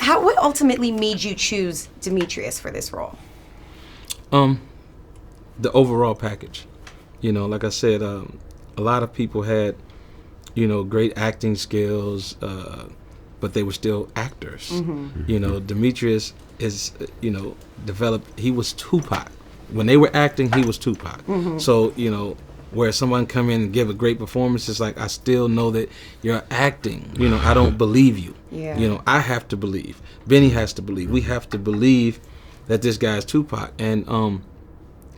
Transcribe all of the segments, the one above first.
What ultimately made you choose Demetrius for this role? The overall package. Like I said, a lot of people had, great acting skills, but they were still actors. Demetrius is, developed. He was Tupac. When they were acting, he was Tupac. So, where someone come in and give a great performance, it's like, I still know that you're acting. I don't believe you. Yeah. I have to believe. Benny has to believe. We have to believe that this guy is Tupac. And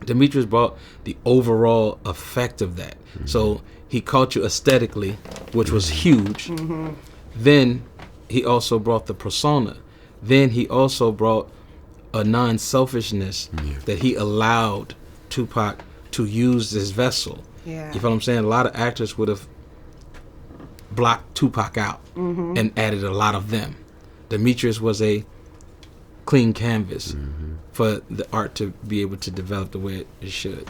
Demetrius brought the overall effect of that. So he caught you aesthetically, which was huge. Then he also brought the persona. Then he also brought a non-selfishness that he allowed Tupac to use this vessel. Yeah. You feel what I'm saying? A lot of actors would have blocked Tupac out and added a lot of them. Demetrius was a clean canvas for the art to be able to develop the way it should.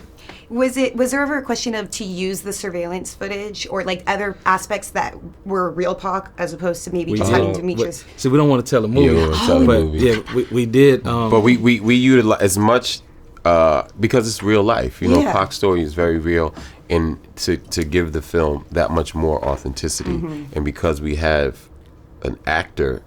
Was there ever a question of to use the surveillance footage or like other aspects that were real Pac as opposed to maybe just having Demetrius? So we don't want to tell a movie, we don't wanna tell the movie. Yeah, we did. But we utilize as much because it's real life. Pac's story is very real, and to give the film that much more authenticity, and because we have an actor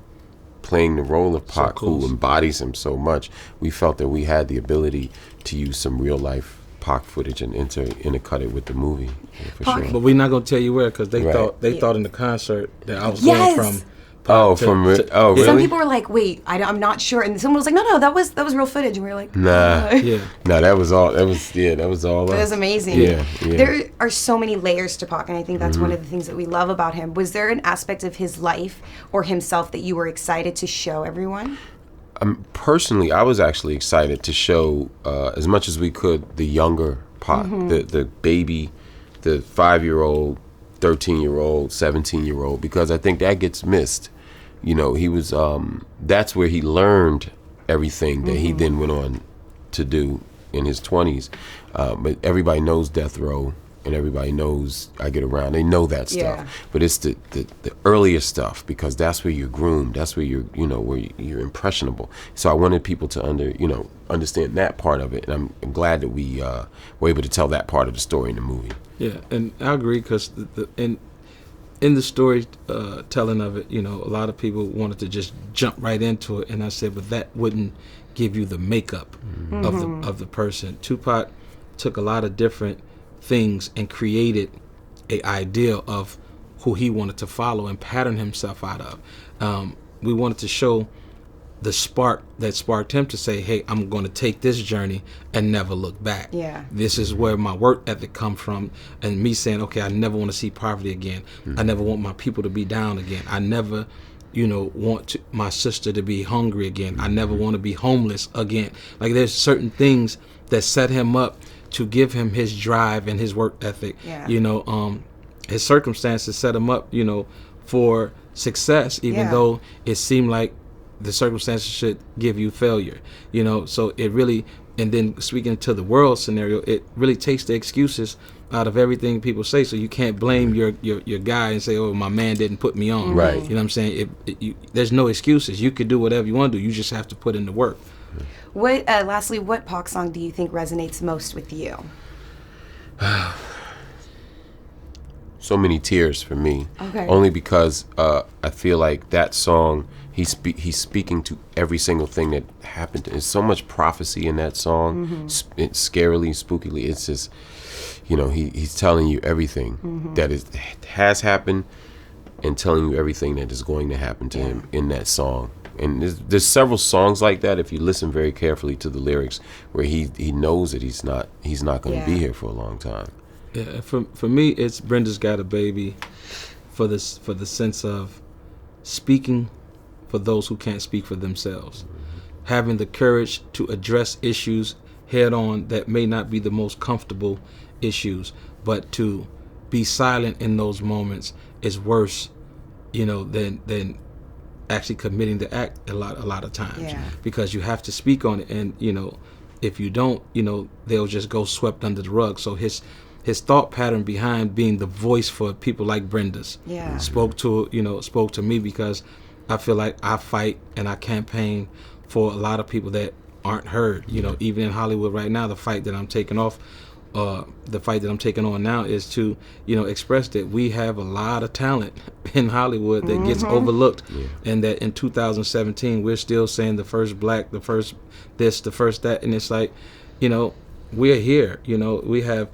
playing the role of Pac who embodies him so much, we felt that we had the ability to use some real life Pac footage and intercut it with the movie. For sure. But we're not gonna tell you where, because they thought in the concert that I was going from. Really? Some people were like, "Wait, I'm not sure," and someone was like, "No, that was real footage," and we were like, "Nah, that was all. That was all. That was amazing. Yeah. There are so many layers to Pac, and I think that's one of the things that we love about him. Was there an aspect of his life or himself that you were excited to show everyone? Personally, I was actually excited to show as much as we could the younger Pac, the baby, the 5-year-old, 13-year-old, 17-year-old, because I think that gets missed. He was that's where he learned everything that he then went on to do in his 20s. But everybody knows Death Row, and everybody knows I Get Around. They know that stuff. Yeah. But it's the earlier stuff, because that's where you're groomed. That's where where you're impressionable. So I wanted people to understand that part of it, and I'm glad that we were able to tell that part of the story in the movie. Yeah, and I agree, because in the story telling of it, a lot of people wanted to just jump right into it, and I said, but that wouldn't give you the makeup of the person. Tupac took a lot of different things and created a ideal of who he wanted to follow and pattern himself out of. We wanted to show the spark that sparked him to say, hey, I'm going to take this journey and never look back. Yeah. This is where my work ethic comes from, and me saying, okay, I never want to see poverty again. I never want my people to be down again. I never want my sister to be hungry again. I never want to be homeless again. Like, there's certain things that set him up to give him his drive and his work ethic. Yeah. His circumstances set him up, for success, even though it seemed like the circumstances should give you failure, so it really, and then speaking to the world scenario, it really takes the excuses out of everything people say. So you can't blame your guy and say, oh, my man didn't put me on. Right. You know what I'm saying? There's no excuses. You could do whatever you want to do. You just have to put in the work. Lastly, what Pac song do you think resonates most with you? So Many Tears for me. Okay. Only because I feel like that song, he's speaking to every single thing that happened. There's so much prophecy in that song. It's scarily, spookily. It's just, he's telling you everything that has happened, and telling you everything that is going to happen to him in that song. And there's several songs like that, if you listen very carefully to the lyrics, where he knows that he's not going to be here for a long time. Yeah, for me, it's Brenda's Got a Baby, for the sense of speaking for those who can't speak for themselves, having the courage to address issues head on that may not be the most comfortable issues, but to be silent in those moments is worse, than actually committing the act a lot of times, because you have to speak on it, and if you don't, they'll just go swept under the rug. So his thought pattern behind being the voice for people like Brenda's spoke to me, because I feel like I fight and I campaign for a lot of people that aren't heard. You know, even in Hollywood right now, the fight that I'm taking on now is to, you know, express that we have a lot of talent in Hollywood that gets overlooked, and that in 2017 we're still saying the first black, the first this, the first that, and it's like, you know, we're here. You know, we have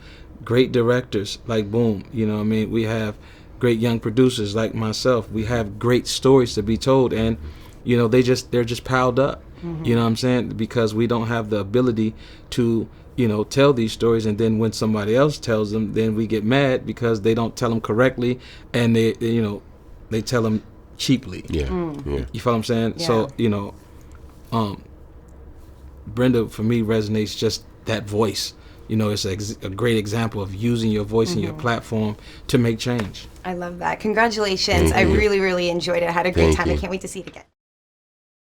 great directors like Boom. You know what I mean? We have great young producers like myself. We have great stories to be told, and you know, they're just piled up. You know what I'm saying? Because we don't have the ability to, you know, tell these stories, and then when somebody else tells them, then we get mad because they don't tell them correctly, and they you know, they tell them cheaply. Yeah. You feel what I'm saying? Yeah. So, you know, Brenda for me resonates just that voice. You know, it's a great example of using your voice and your platform to make change. I love that. Congratulations. Thank I you. really, really enjoyed it. I had a great Thank time. I you. can't wait to see it again.